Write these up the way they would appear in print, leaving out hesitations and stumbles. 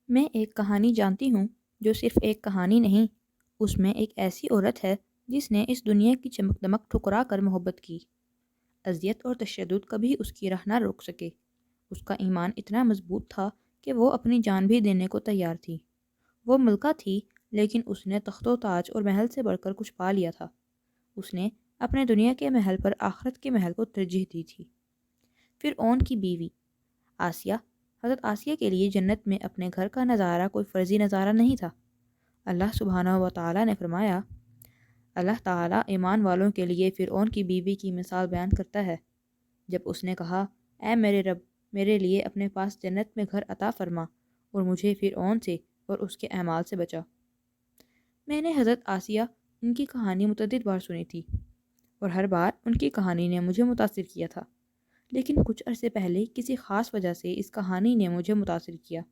میں ایک کہانی جانتی ہوں جو صرف ایک کہانی نہیں، اس میں ایک ایسی عورت ہے جس نے اس دنیا کی چمک دمک ٹھکرا کر محبت کی۔ اذیت اور تشدد کبھی اس کی راہ نہ روک سکے۔ اس کا ایمان اتنا مضبوط تھا کہ وہ اپنی جان بھی دینے کو تیار تھی۔ وہ ملکہ تھی، لیکن اس نے تخت و تاج اور محل سے بڑھ کر کچھ پا لیا تھا۔ اس نے اپنے دنیا کے محل پر آخرت کے محل کو ترجیح دی تھی۔ فرعون کی بیوی آسیہ، حضرت آسیہ کے لیے جنت میں اپنے گھر کا نظارہ کوئی فرضی نظارہ نہیں تھا۔ اللہ سبحانہ و تعالیٰ نے فرمایا، اللہ تعالیٰ ایمان والوں کے لیے فرعون کی بیوی کی مثال بیان کرتا ہے، جب اس نے کہا، اے میرے رب، میرے لیے اپنے پاس جنت میں گھر عطا فرما اور مجھے فرعون سے اور اس کے اعمال سے بچا۔ میں نے حضرت آسیہ ان کی کہانی متعدد بار سنی تھی اور ہر بار ان کی کہانی نے مجھے متاثر کیا تھا، لیکن کچھ عرصے پہلے کسی خاص وجہ سے اس کہانی نے مجھے متاثر کیا۔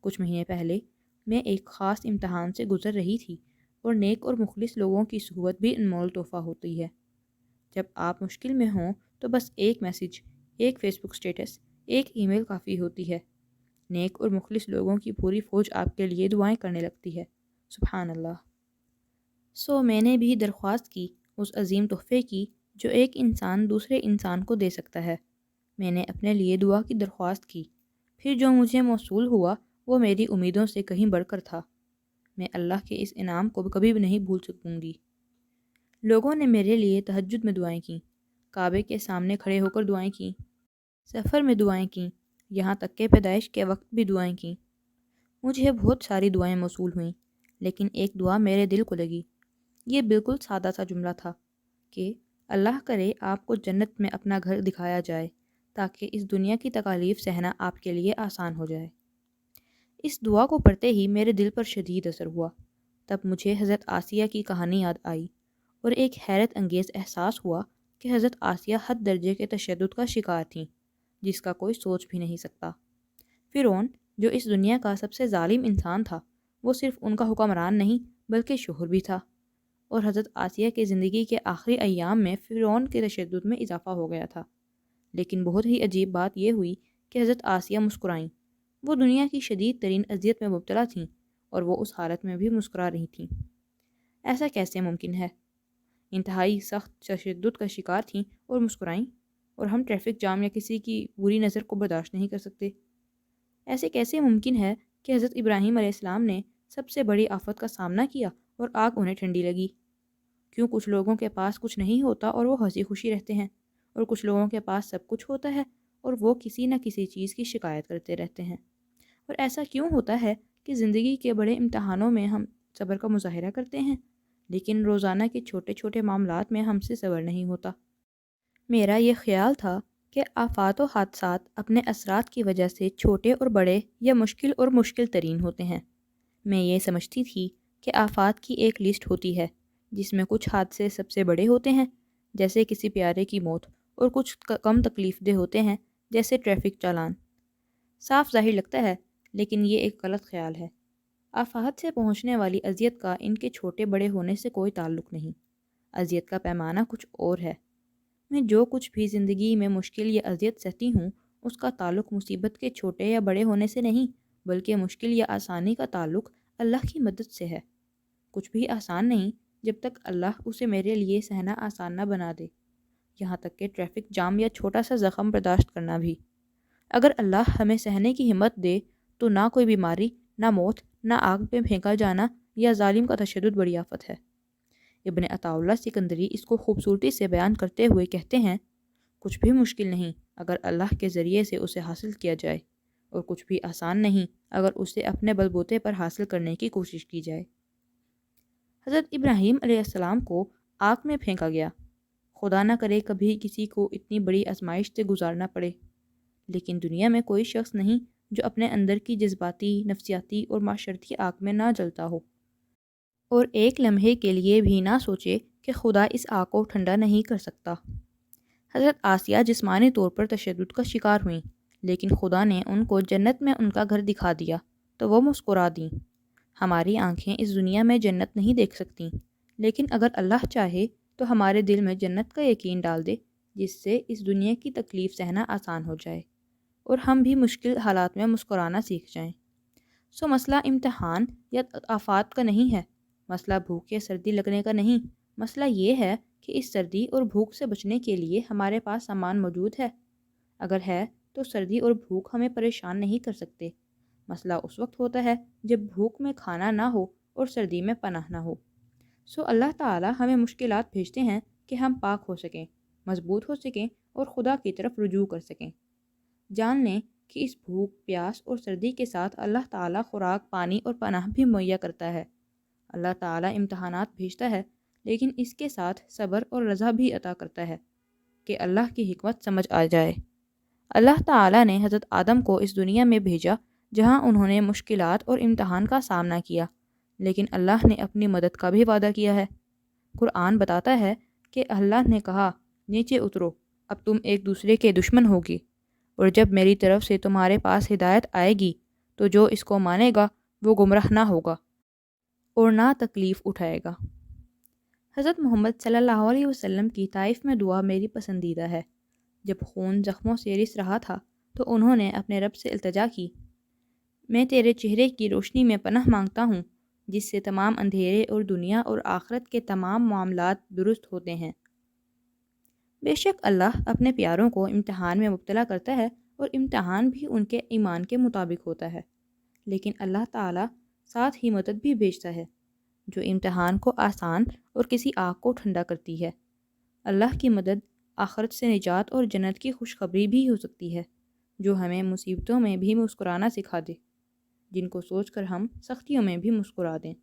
کچھ مہینے پہلے میں ایک خاص امتحان سے گزر رہی تھی، اور نیک اور مخلص لوگوں کی صحبت بھی انمول تحفہ ہوتی ہے۔ جب آپ مشکل میں ہوں تو بس ایک میسج، ایک فیس بک سٹیٹس، ایک ای میل کافی ہوتی ہے۔ نیک اور مخلص لوگوں کی پوری فوج آپ کے لیے دعائیں کرنے لگتی ہے۔ سبحان اللہ۔ میں نے بھی درخواست کی اس عظیم تحفے کی جو ایک انسان دوسرے انسان کو دے سکتا ہے۔ میں نے اپنے لیے دعا کی درخواست کی، پھر جو مجھے موصول ہوا وہ میری امیدوں سے کہیں بڑھ کر تھا۔ میں اللہ کے اس انعام کو کبھی بھی نہیں بھول سکوں گی۔ لوگوں نے میرے لیے تہجد میں دعائیں کیں، کعبے کے سامنے کھڑے ہو کر دعائیں کیں، سفر میں دعائیں کیں، یہاں تک کہ پیدائش کے وقت بھی دعائیں کیں۔ مجھے بہت ساری دعائیں موصول ہوئیں، لیکن ایک دعا میرے دل کو لگی۔ یہ بالکل سادہ سا جملہ تھا کہ اللہ کرے آپ کو جنت میں اپنا گھر دکھایا جائے تاکہ اس دنیا کی تکالیف سہنا آپ کے لیے آسان ہو جائے۔ اس دعا کو پڑھتے ہی میرے دل پر شدید اثر ہوا۔ تب مجھے حضرت آسیہ کی کہانی یاد آئی اور ایک حیرت انگیز احساس ہوا کہ حضرت آسیہ حد درجے کے تشدد کا شکار تھیں، جس کا کوئی سوچ بھی نہیں سکتا۔ فرعون، جو اس دنیا کا سب سے ظالم انسان تھا، وہ صرف ان کا حکمران نہیں بلکہ شوہر بھی تھا، اور حضرت آسیہ کے زندگی کے آخری ایام میں فرعون کے تشدد میں اضافہ ہو گیا تھا۔ لیکن بہت ہی عجیب بات یہ ہوئی کہ حضرت آسیہ مسکرائیں۔ وہ دنیا کی شدید ترین اذیت میں مبتلا تھیں اور وہ اس حالت میں بھی مسکرا رہی تھیں۔ ایسا کیسے ممکن ہے؟ انتہائی سخت تشدد کا شکار تھیں اور مسکرائیں، اور ہم ٹریفک جام یا کسی کی بری نظر کو برداشت نہیں کر سکتے۔ ایسے کیسے ممکن ہے کہ حضرت ابراہیم علیہ السلام نے سب سے بڑی آفت کا سامنا کیا اور آگ انہیں ٹھنڈی لگی؟ کیوں کچھ لوگوں کے پاس کچھ نہیں ہوتا اور وہ ہنسی خوشی رہتے ہیں، اور کچھ لوگوں کے پاس سب کچھ ہوتا ہے اور وہ کسی نہ کسی چیز کی شکایت کرتے رہتے ہیں؟ اور ایسا کیوں ہوتا ہے کہ زندگی کے بڑے امتحانوں میں ہم صبر کا مظاہرہ کرتے ہیں، لیکن روزانہ کے چھوٹے چھوٹے معاملات میں ہم سے صبر نہیں ہوتا؟ میرا یہ خیال تھا کہ آفات و حادثات اپنے اثرات کی وجہ سے چھوٹے اور بڑے یا مشکل ترین ہوتے ہیں۔ میں یہ سمجھتی تھی کہ آفات کی ایک لسٹ ہوتی ہے جس میں کچھ حادثے سب سے بڑے ہوتے ہیں، جیسے کسی پیارے کی موت، اور کچھ کم تکلیف دہ ہوتے ہیں، جیسے ٹریفک چالان۔ صاف ظاہر لگتا ہے، لیکن یہ ایک غلط خیال ہے۔ آفات سے پہنچنے والی اذیت کا ان کے چھوٹے بڑے ہونے سے کوئی تعلق نہیں۔ اذیت کا پیمانہ کچھ اور ہے۔ میں جو کچھ بھی زندگی میں مشکل یا اذیت سہتی ہوں، اس کا تعلق مصیبت کے چھوٹے یا بڑے ہونے سے نہیں، بلکہ مشکل یا آسانی کا تعلق اللہ کی مدد سے ہے۔ کچھ بھی آسان نہیں جب تک اللہ اسے میرے لیے سہنا آسان نہ بنا دے، یہاں تک کہ ٹریفک جام یا چھوٹا سا زخم برداشت کرنا بھی۔ اگر اللہ ہمیں سہنے کی ہمت دے تو نہ کوئی بیماری، نہ موت، نہ آگ میں پھینکا جانا یا ظالم کا تشدد بڑی آفت ہے۔ ابن عطا اللہ سکندری اس کو خوبصورتی سے بیان کرتے ہوئے کہتے ہیں، کچھ بھی مشکل نہیں اگر اللہ کے ذریعے سے اسے حاصل کیا جائے، اور کچھ بھی آسان نہیں اگر اسے اپنے بلبوتے پر حاصل کرنے کی کوشش کی جائے۔ حضرت ابراہیم علیہ السلام کو آگ میں پھینکا گیا۔ خدا نہ کرے کبھی کسی کو اتنی بڑی آزمائش سے گزارنا پڑے، لیکن دنیا میں کوئی شخص نہیں جو اپنے اندر کی جذباتی، نفسیاتی اور معاشرتی آگ میں نہ جلتا ہو، اور ایک لمحے کے لیے بھی نہ سوچے کہ خدا اس آگ کو ٹھنڈا نہیں کر سکتا۔ حضرت آسیہ جسمانی طور پر تشدد کا شکار ہوئیں، لیکن خدا نے ان کو جنت میں ان کا گھر دکھا دیا تو وہ مسکرا دیں۔ ہماری آنکھیں اس دنیا میں جنت نہیں دیکھ سکتیں، لیکن اگر اللہ چاہے تو ہمارے دل میں جنت کا یقین ڈال دے، جس سے اس دنیا کی تکلیف سہنا آسان ہو جائے اور ہم بھی مشکل حالات میں مسکرانا سیکھ جائیں۔ سو مسئلہ امتحان یا آفات کا نہیں ہے، مسئلہ بھوک یا سردی لگنے کا نہیں، مسئلہ یہ ہے کہ اس سردی اور بھوک سے بچنے کے لیے ہمارے پاس سامان موجود ہے۔ اگر ہے تو سردی اور بھوک ہمیں پریشان نہیں کر سکتے۔ مسئلہ اس وقت ہوتا ہے جب بھوک میں کھانا نہ ہو اور سردی میں پناہ نہ ہو۔ سو اللہ تعالیٰ ہمیں مشکلات بھیجتے ہیں کہ ہم پاک ہو سکیں، مضبوط ہو سکیں اور خدا کی طرف رجوع کر سکیں۔ جان لیں کہ اس بھوک، پیاس اور سردی کے ساتھ اللہ تعالیٰ خوراک، پانی اور پناہ بھی مہیا کرتا ہے۔ اللہ تعالیٰ امتحانات بھیجتا ہے، لیکن اس کے ساتھ صبر اور رضا بھی عطا کرتا ہے کہ اللہ کی حکمت سمجھ آ جائے۔ اللہ تعالیٰ نے حضرت آدم کو اس دنیا میں بھیجا جہاں انہوں نے مشکلات اور امتحان کا سامنا کیا، لیکن اللہ نے اپنی مدد کا بھی وعدہ کیا ہے۔ قرآن بتاتا ہے کہ اللہ نے کہا، نیچے اترو، اب تم ایک دوسرے کے دشمن ہوگی، اور جب میری طرف سے تمہارے پاس ہدایت آئے گی تو جو اس کو مانے گا وہ گمراہ نہ ہوگا اور نہ تکلیف اٹھائے گا۔ حضرت محمد صلی اللہ علیہ وسلم کی طائف میں دعا میری پسندیدہ ہے۔ جب خون زخموں سے رس رہا تھا تو انہوں نے اپنے رب سے التجا کی، میں تیرے چہرے کی روشنی میں پناہ مانگتا ہوں جس سے تمام اندھیرے اور دنیا اور آخرت کے تمام معاملات درست ہوتے ہیں۔ بے شک اللہ اپنے پیاروں کو امتحان میں مبتلا کرتا ہے اور امتحان بھی ان کے ایمان کے مطابق ہوتا ہے، لیکن اللہ تعالیٰ ساتھ ہی مدد بھی بھیجتا ہے جو امتحان کو آسان اور کسی آگ کو ٹھنڈا کرتی ہے۔ اللہ کی مدد آخرت سے نجات اور جنت کی خوشخبری بھی ہو سکتی ہے جو ہمیں مصیبتوں میں بھی مسکرانا سکھا دے، جن کو سوچ کر ہم سختیوں میں بھی مسکرا دیں۔